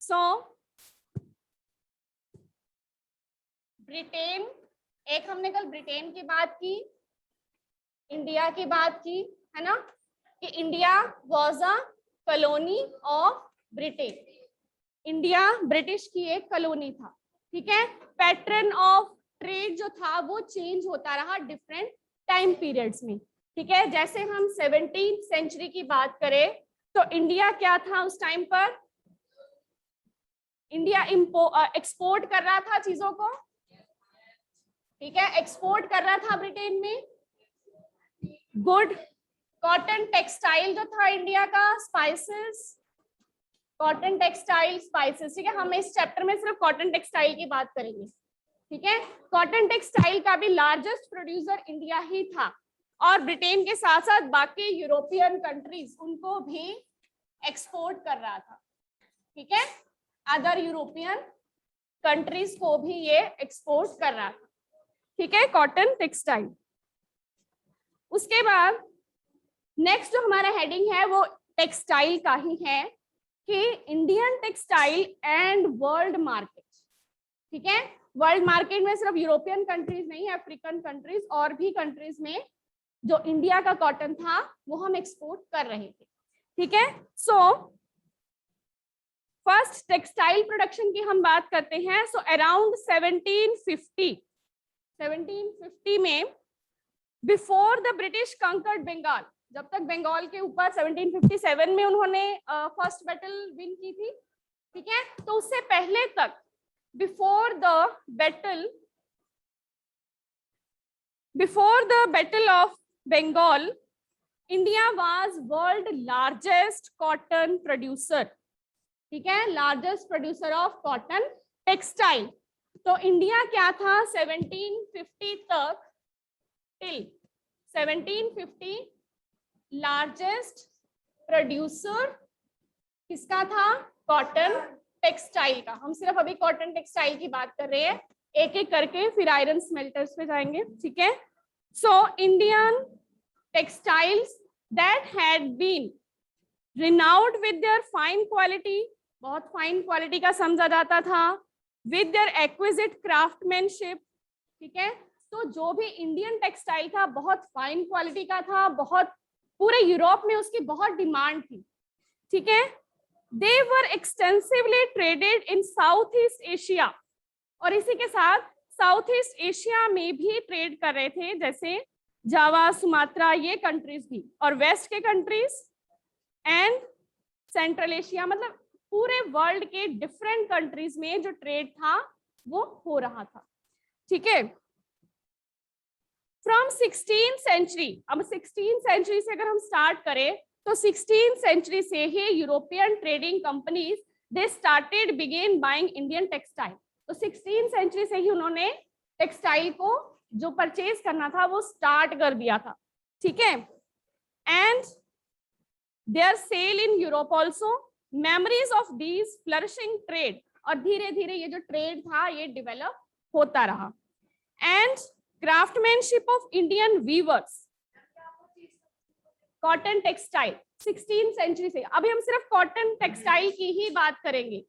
सो Britain, एक हमने कल ब्रिटेन की बात की, इंडिया की बात की, है ना, कि India was a colony of Britain. India British की एक कॉलोनी था, ठीक है। पैटर्न ऑफ ट्रेड जो था वो चेंज होता रहा डिफरेंट टाइम पीरियड्स में, ठीक है। जैसे हम 17th सेंचुरी की बात करें तो इंडिया क्या था उस टाइम पर, इंडिया एक्सपोर्ट कर रहा था चीजों को, ठीक है, एक्सपोर्ट कर रहा था ब्रिटेन में गुड, कॉटन टेक्सटाइल जो था इंडिया का, स्पाइसेस, कॉटन टेक्सटाइल स्पाइसेस, ठीक है। हम इस चैप्टर में सिर्फ कॉटन टेक्सटाइल की बात करेंगे, ठीक है। कॉटन टेक्सटाइल का भी लार्जेस्ट प्रोड्यूसर इंडिया ही था, और ब्रिटेन के साथ साथ बाकी यूरोपियन कंट्रीज उनको भी एक्सपोर्ट कर रहा था, ठीक है। अदर यूरोपियन कंट्रीज को भी ये एक्सपोर्ट कर रहा था, ठीक है, कॉटन टेक्सटाइल। उसके बाद नेक्स्ट जो हमारा हेडिंग है वो टेक्सटाइल का ही है कि Indian textile and world market, ठीक है। वर्ल्ड मार्केट में सिर्फ यूरोपियन कंट्रीज नहीं, अफ्रीकन कंट्रीज और भी कंट्रीज में जो इंडिया का कॉटन था वो हम एक्सपोर्ट कर रहे थे, ठीक है। सो फर्स्ट टेक्सटाइल प्रोडक्शन की हम बात करते हैं। सो अराउंड 1750 में, before the British conquered Bengal, जब तक बंगाल के ऊपर 1757 में उन्होंने फर्स्ट बैटल विन की थी, ठीक है, तो उससे पहले तक, before the battle of Bengal, India was world largest cotton producer, ठीक है, largest producer of cotton textile. तो इंडिया क्या था 1750 तक, टिल 1750 लार्जेस्ट प्रोड्यूसर किसका था, कॉटन टेक्सटाइल का। हम सिर्फ अभी कॉटन टेक्सटाइल की बात कर रहे हैं, एक एक करके फिर आयरन स्मेल्टर्स पे जाएंगे, ठीक है। So Indian textiles that had been renowned with their fine quality, बहुत फाइन क्वालिटी का समझा जाता था, विद देयर एक्विजिट क्राफ्टमैनशिप, ठीक है। तो जो भी इंडियन टेक्सटाइल था बहुत फाइन क्वालिटी का था, बहुत पूरे यूरोप में उसकी बहुत डिमांड थी, ठीक है। They were extensively traded in South East Asia, और इसी के साथ साउथ ईस्ट एशिया में भी ट्रेड कर रहे थे, जैसे जावा, सुमात्रा, ये कंट्रीज भी, और वेस्ट के कंट्रीज एंड सेंट्रल एशिया, मतलब पूरे वर्ल्ड के डिफरेंट कंट्रीज में जो ट्रेड था वो हो रहा था, ठीक है। फ्रॉम 16th सेंचुरी, अब 16th सेंचुरी से अगर हम स्टार्ट करें तो 16th सेंचुरी से ही European trading companies they started begin buying Indian textile. तो 16th सेंचुरी से ही उन्होंने टेक्सटाइल को जो परचेज करना था वो स्टार्ट कर दिया था, ठीक है। And their sale in Europe also, memories of these flourishing trade, और धीरे धीरे ये जो ट्रेड था ये डेवलप होता रहा। And craftsmanship of Indian weavers, cotton textile 16th century से, अभी हम सिर्फ कॉटन टेक्सटाइल की ही बात करेंगे,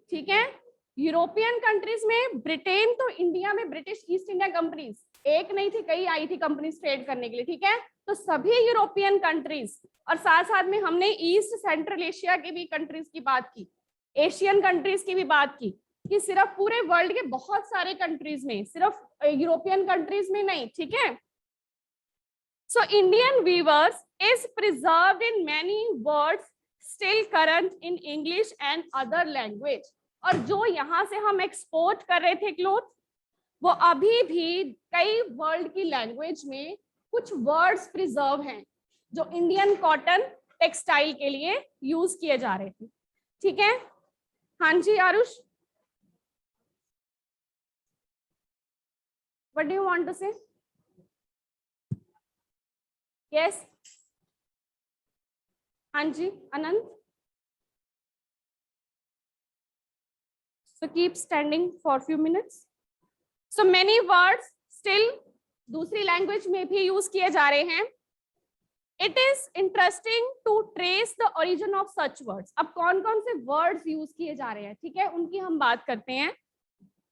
ठीक है। यूरोपियन कंट्रीज में ब्रिटेन, तो इंडिया में ब्रिटिश ईस्ट इंडिया कंपनीज एक नहीं थी, कई आई थी कंपनीज ट्रेड करने के लिए, ठीक है। तो सभी यूरोपियन कंट्रीज, और साथ साथ में हमने ईस्ट सेंट्रल एशिया के भी कंट्रीज की बात की, एशियन कंट्रीज की भी बात की, कि सिर्फ पूरे वर्ल्ड के बहुत सारे कंट्रीज में, सिर्फ यूरोपियन कंट्रीज में नहीं, ठीक है। So Indian weavers is preserved in many words still current in English and other language, और जो यहाँ से हम एक्सपोर्ट कर रहे थे क्लोथ, वो अभी भी कई वर्ल्ड की लैंग्वेज में कुछ वर्ड्स प्रिजर्व हैं जो इंडियन कॉटन टेक्सटाइल के लिए यूज किए जा रहे थे, ठीक है। हाँ जी Aarush, what do you want to say? Yes, हाँ जी अनंत, so keep standing for few minutes. So many words still दूसरी लैंग्वेज में भी यूज किए जा रहे हैं। It is interesting to trace the origin of such words. अब कौन कौन से वर्ड्स यूज किए जा रहे हैं, ठीक है, उनकी हम बात करते हैं।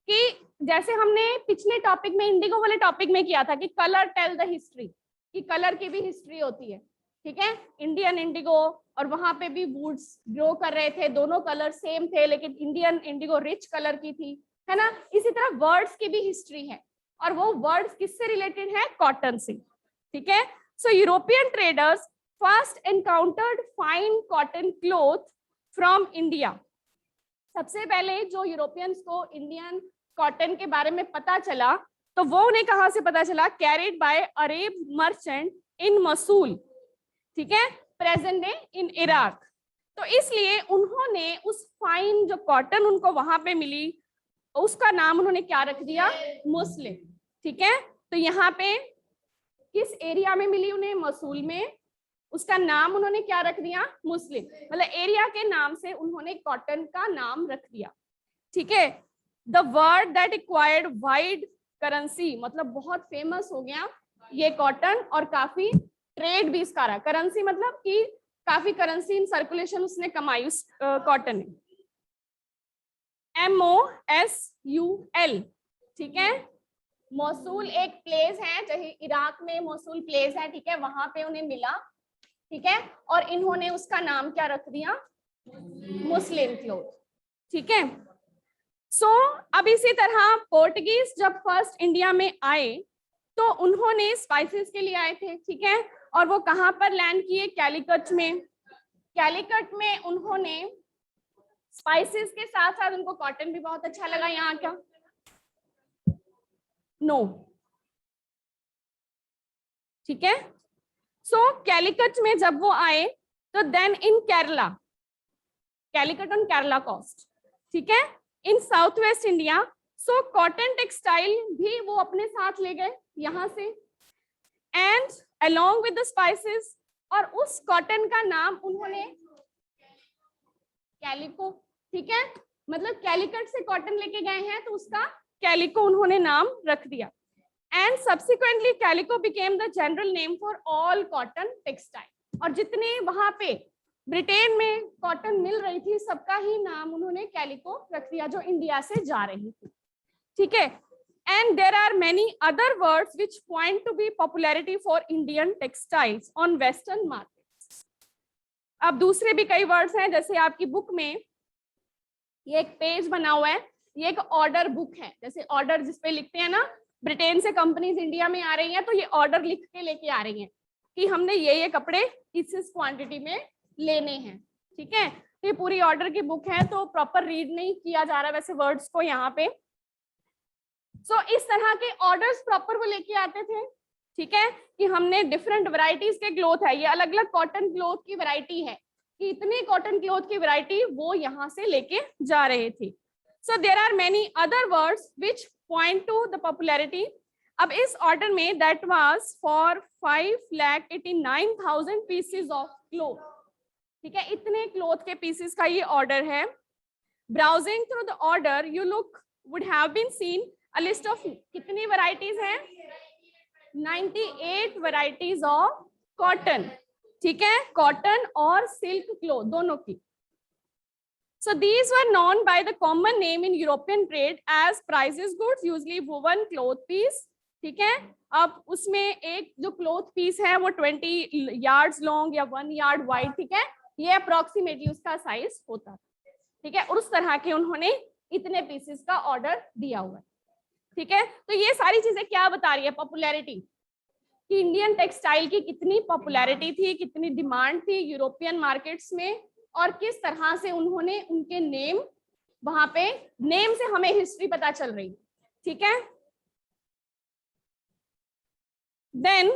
कि जैसे हमने पिछले टॉपिक में, इंडिगो वाले टॉपिक में किया था कि कलर टेल द हिस्ट्री, कि कलर की भी हिस्ट्री होती है, ठीक है। इंडियन इंडिगो, और वहां पे भी वुड्स ग्रो कर रहे थे, दोनों कलर सेम थे, लेकिन इंडियन इंडिगो रिच कलर की थी, है ना। इसी तरह वर्ड्स की भी हिस्ट्री है, और वो वर्ड्स किससे रिलेटेड है, कॉटन से, ठीक है। So European traders first encountered fine cotton cloth from India. सबसे पहले जो यूरोपियंस को इंडियन कॉटन के बारे में पता चला, तो वो उन्हें कहां से पता चला, carried by Arab merchant in Mosul, ठीक है, प्रेजेंट डे इन इराक। तो इसलिए उन्होंने उस फाइन जो कॉटन उनको वहां पे मिली, उसका नाम उन्होंने क्या रख दिया, मुस्लिम, ठीक है। तो यहाँ पे किस एरिया में मिली उन्हें, मसूल में, उसका नाम उन्होंने क्या रख दिया, मुस्लिम, मतलब एरिया के नाम से उन्होंने कॉटन का नाम रख दिया, ठीक है। The word that acquired wide currency, मतलब बहुत फेमस हो गया ये कॉटन, और काफी ट्रेड भी इसका रहा। करेंसी मतलब कि काफी करेंसी इन सर्कुलेशन उसने कमाई उस कॉटन ने। MOSUL, ठीक है। मौसूल एक प्लेस है, जैसे इराक में मौसूल प्लेस है, ठीक है, वहां पे उन्हें मिला, ठीक है, और इन्होंने उसका नाम क्या रख दिया, मुस्लिम क्लॉथ, ठीक है। सो अब इसी तरह पोर्टुगीज जब फर्स्ट इंडिया में आए, तो उन्होंने स्पाइसेस के लिए आए थे, ठीक है, और वो कहां पर लैंड किए, कैलिकट में। कैलिकट में उन्होंने स्पाइसेस के साथ साथ उनको कॉटन भी बहुत अच्छा लगा यहाँ का, नो, ठीक है। सो कैलिकट में जब वो आए, तो then in Kerala, Calicut on Kerala coast, ठीक है, in South West India. So cotton textile भी वो अपने साथ ले गए यहां से, and along with the spices, और उस कॉटन का नाम उन्होंने कैलिको, ठीक है, मतलब कैलिकट से कॉटन लेके गए हैं, तो उसका कैलिको उन्होंने नाम रख दिया। And subsequently calico became the general name for all cotton textile, और जितने वहां पे ब्रिटेन में कॉटन मिल रही थी, सबका ही नाम उन्होंने कैलिको रख दिया, जो इंडिया से जा रही थी, ठीक है। And there are many other words which point to be popularity for Indian textiles on western markets. अब दूसरे भी कई वर्ड्स हैं, जैसे आपकी बुक में ये एक पेज बना हुआ है, ये एक ऑर्डर बुक है, जैसे ऑर्डर जिसपे लिखते हैं ना, ब्रिटेन से कंपनीज इंडिया में आ रही हैं, तो ये ऑर्डर लिख के लेके आ रही हैं कि हमने ये कपड़े इस क्वांटिटी में लेने हैं, ठीक है। तो ये पूरी ऑर्डर की बुक है, तो प्रॉपर रीड नहीं किया जा रहा वैसे वर्ड्स को यहाँ पे। सो इस तरह के ऑर्डर्स प्रॉपर वो लेके आते थे, ठीक है, कि हमने डिफरेंट वैरायटीज के क्लॉथ है, ये अलग अलग कॉटन क्लॉथ की वैरायटी है, कि इतने कॉटन क्लॉथ की वैरायटी वो यहाँ से लेके जा रहे थे। So there are many other words which point to the popularity. अब इस ऑर्डर में that was for 5,89,000 pieces of cloth, ठीक है, इतने क्लॉथ के पीसेस का ये ऑर्डर है। Browsing through the order you look would have been seen a list of कितनी वैरायटीज हैं, 98 वैरायटीज ऑफ कॉटन, ठीक है, कॉटन और सिल्क क्लॉथ दोनों की। So these were known by the common name in European trade as prices goods, usually woven cloth piece, ठीक है। अब उसमें एक जो क्लॉथ पीस है वो 20 yards लॉन्ग या 1 yard वाइड, ठीक है, ये अप्रोक्सीमेटली उसका साइज होता है, ठीक है, और उस तरह के उन्होंने इतने पीसेस का ऑर्डर दिया हुआ है, ठीक है। तो ये सारी चीजें क्या बता रही है, पॉपुलैरिटी, कि इंडियन टेक्सटाइल की कितनी पॉपुलैरिटी थी, कितनी डिमांड थी यूरोपियन मार्केट्स में, और किस तरह से उन्होंने उनके नेम वहां पे, नेम से हमें हिस्ट्री पता चल रही, ठीक है। Then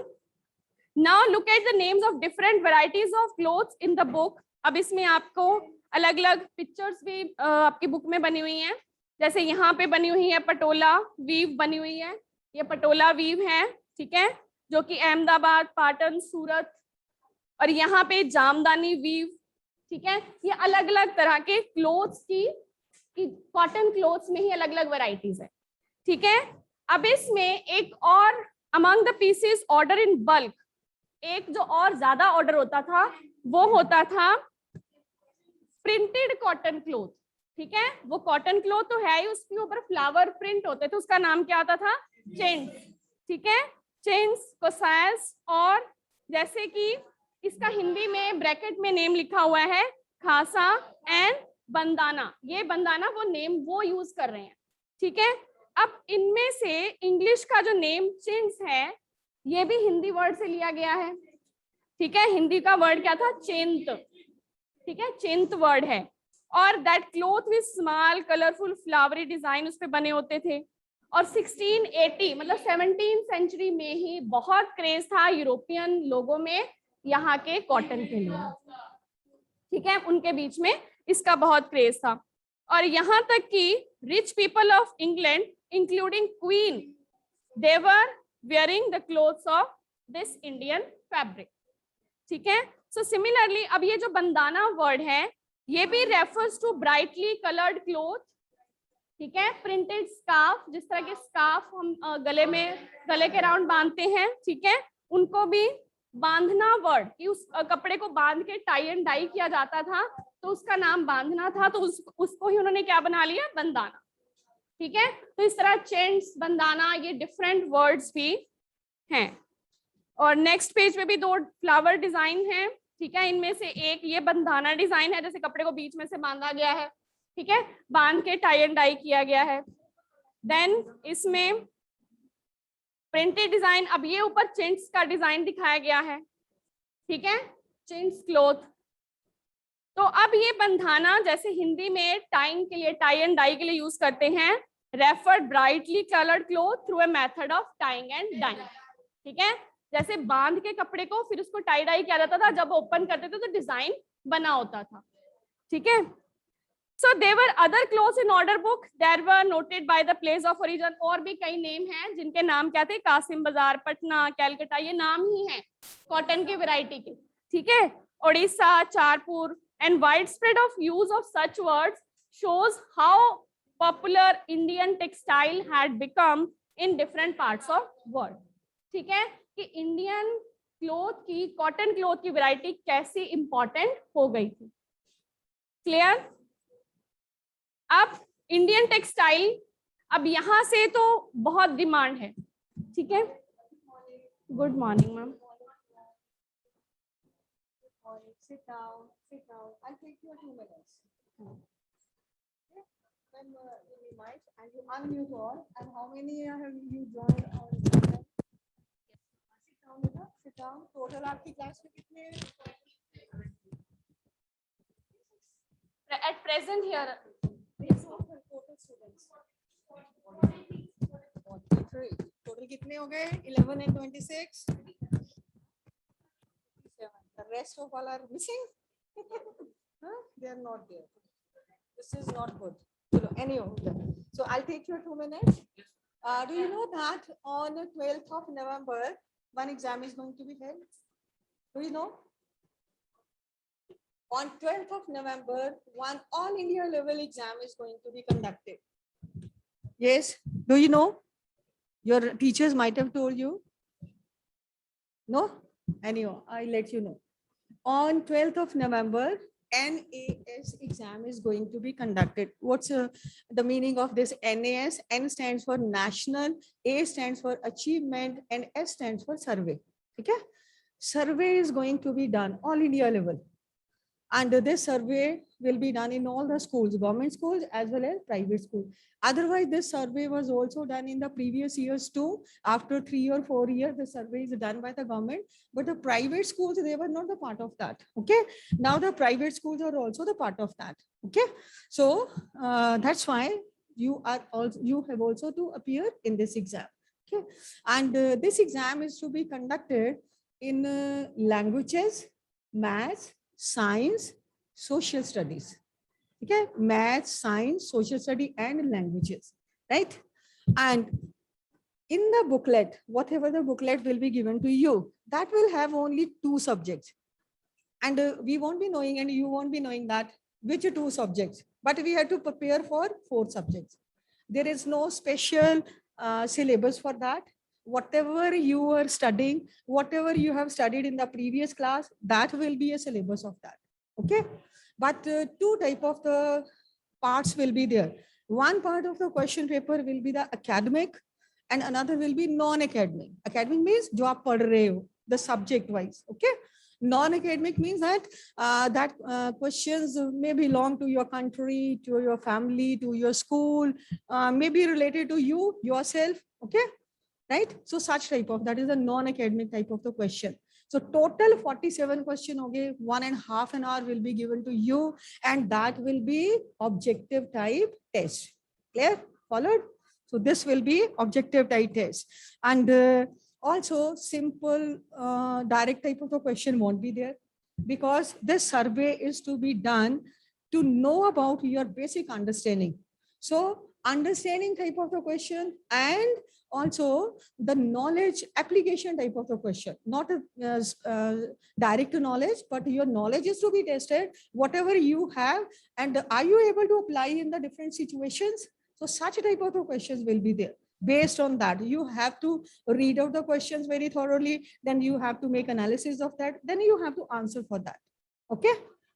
now look at the names of different varieties of clothes in the book. अब इसमें आपको अलग अलग पिक्चर्स भी आपकी बुक में बनी हुई हैं, जैसे यहाँ पे बनी हुई है पटोला वीव बनी हुई है, ये पटोला वीव है, ठीक है, जो कि अहमदाबाद, पाटन, सूरत, और यहाँ पे जामदानी वीव, ठीक है। ये अलग अलग तरह के क्लोथ्स की कॉटन क्लोथ्स में ही अलग अलग वैरायटीज है, ठीक है। अब इसमें एक और among the pieces order in bulk, एक जो और ज्यादा ऑर्डर होता था वो होता था प्रिंटेड कॉटन क्लोथ। ठीक है, वो कॉटन क्लोथ तो है ही, उसके ऊपर फ्लावर प्रिंट होते थे, उसका नाम क्या होता था? चेन्स। ठीक है, चेन्स, कोसायस, और जैसे कि इसका हिंदी में ब्रैकेट में नेम लिखा हुआ है खासा एंड बंदाना। ये बंदाना वो नेम वो यूज कर रहे हैं। ठीक है, अब इनमें से इंग्लिश का जो नेम चिंस है ये भी हिंदी वर्ड से लिया गया है। ठीक है, हिंदी का वर्ड क्या था? चेंत। ठीक है, चेंत वर्ड है। और that cloth with small colourful flowery design उस पे बने होते थे। और 1680 मतलब 17th सेंचुरी में ही बहुत क्रेज था यूरोपियन लोगों में यहाँ के कॉटन के लिए। ठीक है, उनके बीच में इसका बहुत क्रेज था। और यहाँ तक कि rich people of England including queen they were wearing the clothes of this Indian fabric. ठीक है, सो सिमिलरली अब ये जो बंदाना वर्ड है ये भी refers to brightly coloured cloth. ठीक है, प्रिंटेड स्कार्फ, जिस तरह के स्कार्फ हम गले के राउंड बांधते हैं, ठीक है, उनको भी बांधना वर्ड कि उस कपड़े को बांध के टाई एंड डाई किया जाता था तो उसका नाम बांधना था, तो उसको ही उन्होंने क्या बना लिया? बंदाना। ठीक है, तो इस तरह चेंट्स, बंदाना, ये डिफरेंट वर्ड्स भी हैं। और नेक्स्ट पेज पे भी दो फ्लावर डिजाइन है। ठीक है, इनमें से एक ये बंदाना डिजाइन है, जैसे कपड़े को बीच में से बांधा गया है। ठीक है, बांध के टाई एंड डाई किया गया है। देन इसमें प्रिंटेड डिजाइन, अब ये ऊपर चेंट्स का डिजाइन दिखाया गया है। ठीक है, चेंट्स क्लोथ। तो अब ये बंधाना जैसे हिंदी में टाइंग के लिए, टाई एंड डाई के लिए यूज करते हैं, referred brightly coloured cloth through a method of tying and dyeing. ठीक है, जैसे बांध के कपड़े को फिर उसको टाई डाई किया जाता था, जब ओपन करते थे तो डिजाइन बना होता था। ठीक है, so they were other cloths in order book there were noted by the place of origin. और भी कई नेम हैं जिनके नाम क्या थे? कासिम बाजार, पटना, कैलकाटा, ये नाम ही है कॉटन की वैरायटी के। ठीक है, Odisha, चारपुर, and widespread of use of such words shows how popular Indian textile had become in different parts of world. ठीक है, कि इंडियन क्लोथ की, कॉटन क्लोथ की वैरायटी कैसी इंपॉर्टेंट हो गई थी। क्लियर? अब इंडियन टेक्सटाइल, अब यहां से तो बहुत डिमांड है। ठीक है, good morning ma'am. Sit down, sit down. I'll take you 2 minutes. Okay. Then you be mic and you unmute all. And how many have you joined our program? Sit down, beta. Sit down. Total आपकी class में कितने? At present here, total students. Total कितने हो गए? 11 and 26. The rest of all are missing. Huh? They are not there. This is not good. Anyhow, so I'll take your 2 minutes. Do you know that on the 12th of November, one exam is going to be held? Do you know? On 12th of November, one all India level exam is going to be conducted. Yes. Do you know? Your teachers might have told you. No? Anyhow, I'll let you know. On 12th of November, NAS exam is going to be conducted. What's the meaning of this NAS? N stands for national, A stands for achievement, and S stands for survey. Okay? Survey is going to be done all India level. And this survey will be done in all the schools, government schools as well as private schools. Otherwise, this survey was also done in the previous years too. After 3 or 4 years, the survey is done by the government, but the private schools, they were not the part of that. Okay. Now the private schools are also the part of that. Okay. So that's why you have also to appear in this exam. Okay. And this exam is to be conducted in languages, maths, science, social studies. Okay, math, science, social study, and languages, right? And in the booklet, whatever the booklet will be given to you, that will have only 2 subjects. And we won't be knowing, and you won't be knowing that which 2 subjects, but we have to prepare for 4 subjects. There is no special syllabus for that. whatever you are studying, whatever you have studied in the previous class, that will be a syllabus of that. Okay. But two type of the parts will be there. One part of the question paper will be the academic and another will be non-academic. Academic means jo aap padh rahe ho, the subject wise. Okay. Non-academic means that questions may belong to your country, to your family, to your school, may be related to you yourself. Okay. Right. So such type of, that is a non-academic type of the question. So total 47 question, okay, 1.5 an hour will be given to you, and that will be objective type test. Clear? Followed? So this will be objective type test. And also simple direct type of the question won't be there, because this survey is to be done to know about your basic understanding. So understanding type of the question, and also the knowledge application type of the question, not a direct knowledge, but your knowledge is to be tested, whatever you have, and are you able to apply in the different situations. So such type of the questions will be there. Based on that, you have to read out the questions very thoroughly, then you have to make analysis of that, then you have to answer for that. Okay,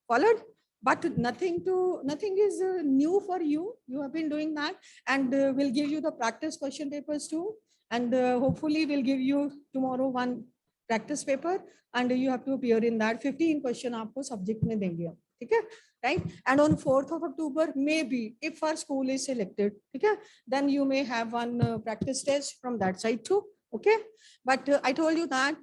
followed? But nothing is new for you. You have been doing that, and we'll give you the practice question papers too. And hopefully we'll give you tomorrow one practice paper, and you have to appear in that. 15 question आपको subject में देंगे हम, ठीक है? Right? And on 4th of October, maybe if our school is selected, okay, then you may have one practice test from that side too. Okay, but I told you that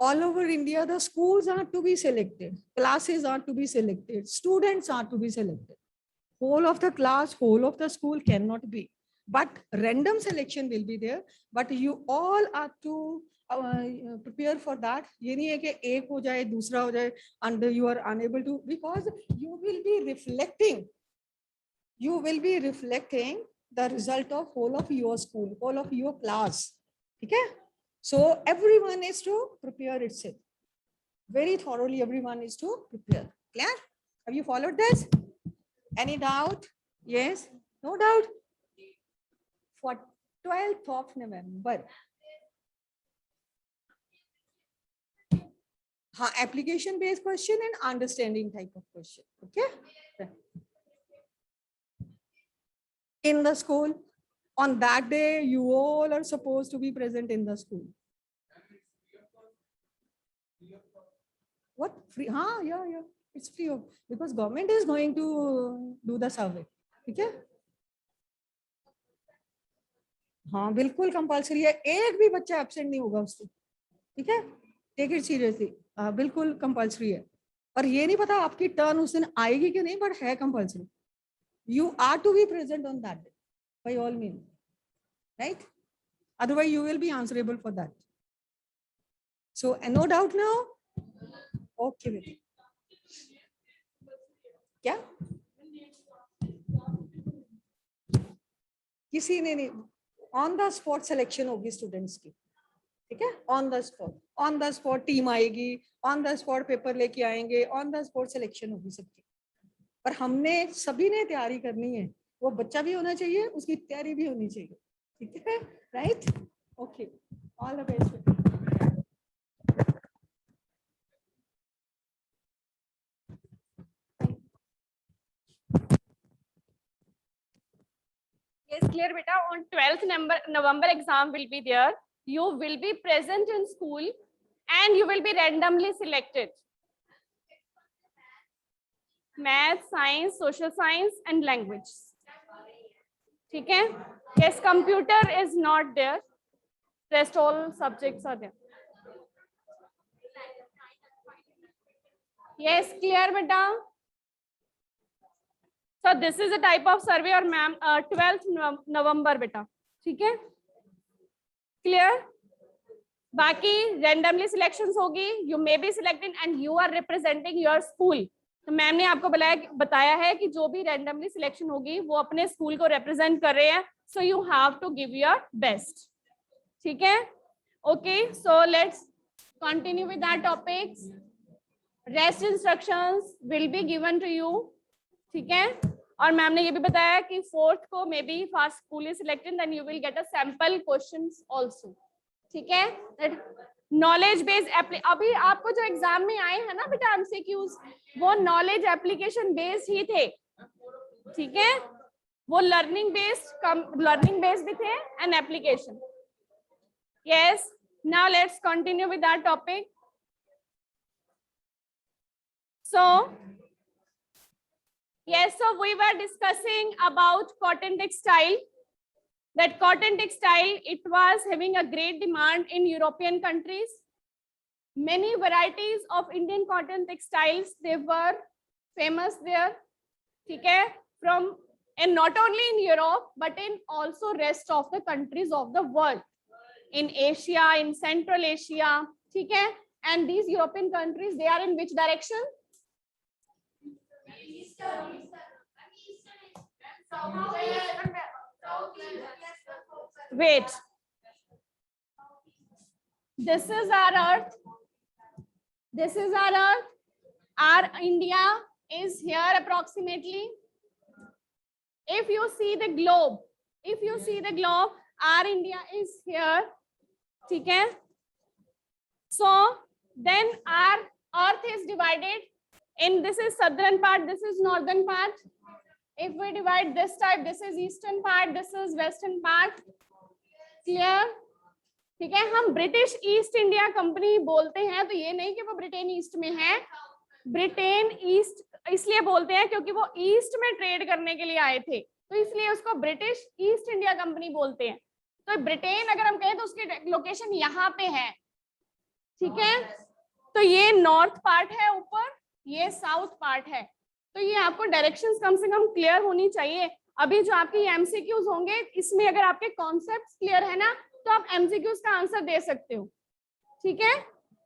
all over India, the schools are to be selected, classes are to be selected, students are to be selected. Whole of the class, whole of the school cannot be, but random selection will be there. But you all are to prepare for that. ये नहीं है कि एक हो जाए, दूसरा हो जाए, and you are unable to, because you will be reflecting the result of whole of your school, whole of your class. Okay. So everyone is to prepare itself very thoroughly. Everyone is to prepare. Clear? Have you followed this? Any doubt? Yes? No doubt? For 12th of November. Application based question and understanding type of question. Okay. In the school, on that day, you all are supposed to be present in the school. What? Free? Yeah. It's free of, because government is going to do the survey. Okay? हाँ बिल्कुल compulsory है, एक भी बच्चा absent नहीं होगा उससे, ठीक है? टेक इट सीरियसली, बिल्कुल कंपल्सरी है। पर ये नहीं पता आपकी टर्न उस दिन आएगी कि नहीं, बट है compulsory. You are to be present on that day by all means, right? Otherwise you will be answerable for that. So no doubt now? Okay बेटा. क्या किसी ने नहीं, ऑन द स्पॉट सिलेक्शन होगी स्टूडेंट्स की, ठीक है? ऑन द स्पॉट टीम आएगी, ऑन द स्पॉट पेपर लेके आएंगे, ऑन द स्पॉट सिलेक्शन होगी सबकी. पर हमने सभी ने तैयारी करनी है, वो बच्चा भी होना चाहिए, उसकी तैयारी भी होनी चाहिए, ठीक है? Right? Okay, all the best. Yes, clear beta. On 12th November exam will be there. You will be present in school and you will be randomly selected. Math, science, social science and language. ठीक है? Yes, computer is not there. Rest all subjects are there. Yes, clear beta. So this is a type of survey or ma'am 12th November beta. ठीक है? Clear? बाकी randomly selections होगी. You may be selected and you are representing your school. तो ma'am ने आपको बताया है कि जो भी randomly selection होगी वो अपने स्कूल को represent कर रहे हैं. So you have to give your best. ठीक है? Okay, so let's continue with our topics. Rest instructions will be given to you. ठीक है? और मैम ने ये भी बताया कि 4th को maybe first school is selected then you will get a sample questions also. ठीक है, नॉलेज बेस्ड अभी आपको जो एग्जाम में आए हैं ना बेटा एमसीक्यूज, वो नॉलेज एप्लीकेशन बेस्ड ही थे, ठीक है, वो लर्निंग बेस्ड भी थे and application. Yes, now let's continue with that topic. So yes, so we were discussing about cotton textile. That cotton textile, it was having a great demand in European countries. Many varieties of Indian cotton textiles, they were famous there. ठीक है, from and not only in Europe but in also rest of the countries of the world, in Asia, in Central Asia. ठीक है, and these European countries, they are in which direction? Wait, this is our earth, this is our earth, our India is here approximately. If you see the globe, our India is here, ठीक है. So then our earth is divided in, this is southern part, this is northern part. If we divide this type, this is eastern part, this is western part. Clear? ठीक है, हम British east India company बोलते हैं, तो ये नहीं कि वो ब्रिटेन ईस्ट में है. ब्रिटेन ईस्ट इसलिए बोलते हैं क्योंकि वो ईस्ट में ट्रेड करने के लिए आए थे, तो इसलिए उसको ब्रिटिश ईस्ट इंडिया कंपनी बोलते हैं. तो ब्रिटेन अगर हम कहें तो उसकी लोकेशन यहाँ पे है, ठीक है. तो ये नॉर्थ पार्ट है ऊपर, ये साउथ पार्ट है. तो ये आपको डायरेक्शंस कम से कम क्लियर होनी चाहिए. अभी जो आपके एमसीक्यूज होंगे, इसमें अगर आपके कॉन्सेप्ट्स क्लियर है ना, तो आप एमसीक्यूज का आंसर दे सकते हो, ठीक है.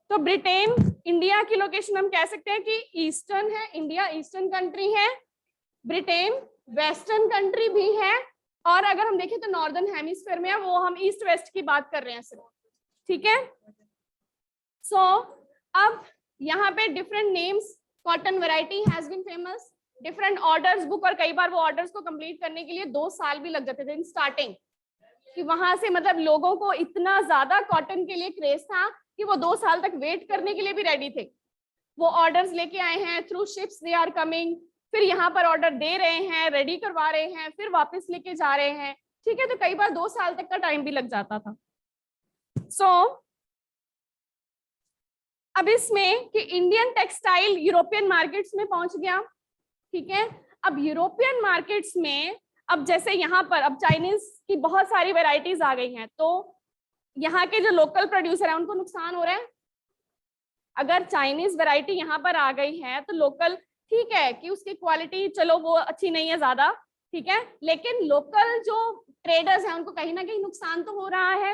तो ब्रिटेन इंडिया की लोकेशन हम कह सकते हैं कि ईस्टर्न है, इंडिया ईस्टर्न कंट्री है, ब्रिटेन वेस्टर्न कंट्री भी है, और अगर हम देखें तो नॉर्दर्न हेमिस्फीयर में है, वो हम ईस्ट वेस्ट की बात कर रहे हैं सिर्फ, ठीक है. सो अब यहाँ पे different names, cotton variety has been famous, different orders book, और कई बार वो ऑर्डर्स को कंप्लीट करने के लिए 2 साल भी लग जाते थे इन स्टार्टिंग, कि वहां से मतलब लोगों को इतना ज्यादा कॉटन के लिए क्रेज था कि वो 2 साल तक वेट करने के लिए भी रेडी थे. वो ऑर्डर्स लेके आए हैं, through ships they are coming, फिर यहाँ पर ऑर्डर दे रहे हैं, रेडी करवा रहे हैं, फिर वापस लेके जा रहे हैं, ठीक है. तो कई बार 2 साल तक का टाइम भी लग जाता था. सो अब इसमें कि इंडियन टेक्सटाइल यूरोपियन मार्केट्स में पहुंच गया, ठीक है. अब यूरोपियन मार्केट्स में, अब जैसे यहाँ पर अब चाइनीज की बहुत सारी वैरायटीज आ गई हैं, तो यहाँ के जो लोकल प्रोड्यूसर हैं उनको नुकसान हो रहा है. अगर चाइनीज वैरायटी यहाँ पर आ गई है तो लोकल, ठीक है कि उसकी क्वालिटी चलो वो अच्छी नहीं है ज्यादा, ठीक है, लेकिन लोकल जो ट्रेडर्स हैं उनको कहीं ना कहीं नुकसान तो हो रहा है.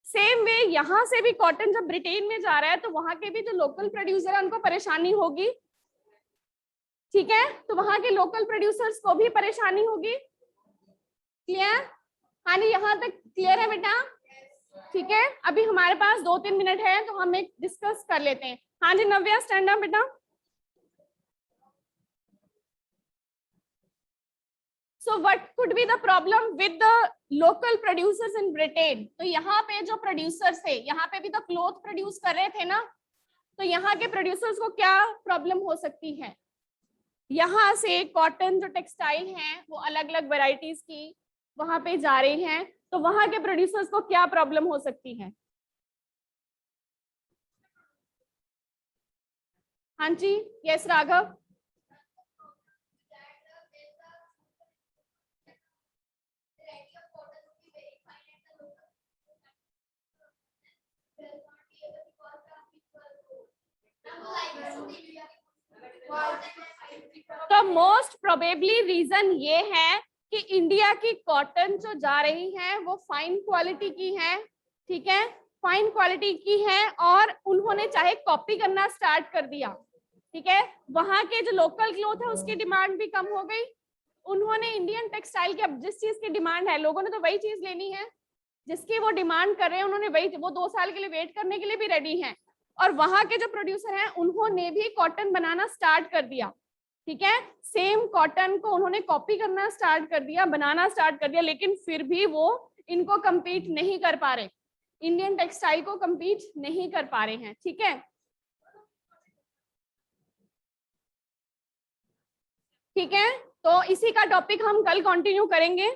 सेम वे यहाँ से भी कॉटन जब ब्रिटेन में जा रहा है तो वहां के भी जो लोकल प्रोड्यूसर है उनको परेशानी होगी, ठीक है. तो वहां के लोकल प्रोड्यूसर्स को भी परेशानी होगी. क्लियर? हाँ जी, यहाँ तक क्लियर है बेटा? ठीक है, अभी हमारे पास 2-3 मिनट है तो हम एक डिस्कस कर लेते हैं. हाँ जी नव्या, स्टैंड अप बेटा. So what could be the problem with the local producers in Britain? तो यहाँ पे जो प्रोड्यूसर्स थे, यहाँ पे भी तो क्लॉथ प्रोड्यूस कर रहे थे ना, तो यहाँ के प्रोड्यूसर्स को क्या प्रॉब्लम हो सकती है? यहाँ से कॉटन जो टेक्सटाइल हैं वो अलग अलग वेराइटीज की वहां पे जा रही हैं, तो वहां के प्रोड्यूसर्स को क्या प्रॉब्लम हो सकती है? हाँ जी, यस राघव. तो मोस्ट प्रोबेबली रीजन ये है कि इंडिया की कॉटन जो जा रही है वो फाइन क्वालिटी की है, ठीक है, फाइन क्वालिटी की है, और उन्होंने चाहे कॉपी करना स्टार्ट कर दिया, ठीक है. वहां के जो लोकल क्लॉथ है उसकी डिमांड भी कम हो गई. उन्होंने इंडियन टेक्सटाइल की, अब जिस चीज की डिमांड है लोगों ने तो वही चीज लेनी है जिसकी वो डिमांड कर रहे हैं, उन्होंने वही, वो 2 साल के लिए वेट करने के लिए भी रेडी हैं. और वहां के जो प्रोड्यूसर हैं उन्होंने भी कॉटन बनाना स्टार्ट कर दिया, ठीक है. सेम कॉटन को उन्होंने कॉपी करना स्टार्ट कर दिया, बनाना स्टार्ट कर दिया, लेकिन फिर भी वो इनको कम्पीट नहीं कर पा रहे. इंडियन टेक्सटाइल को compete नहीं कर पा रहे हैं, ठीक है। ठीक है, तो इसी का टॉपिक हम कल कंटिन्यू करेंगे।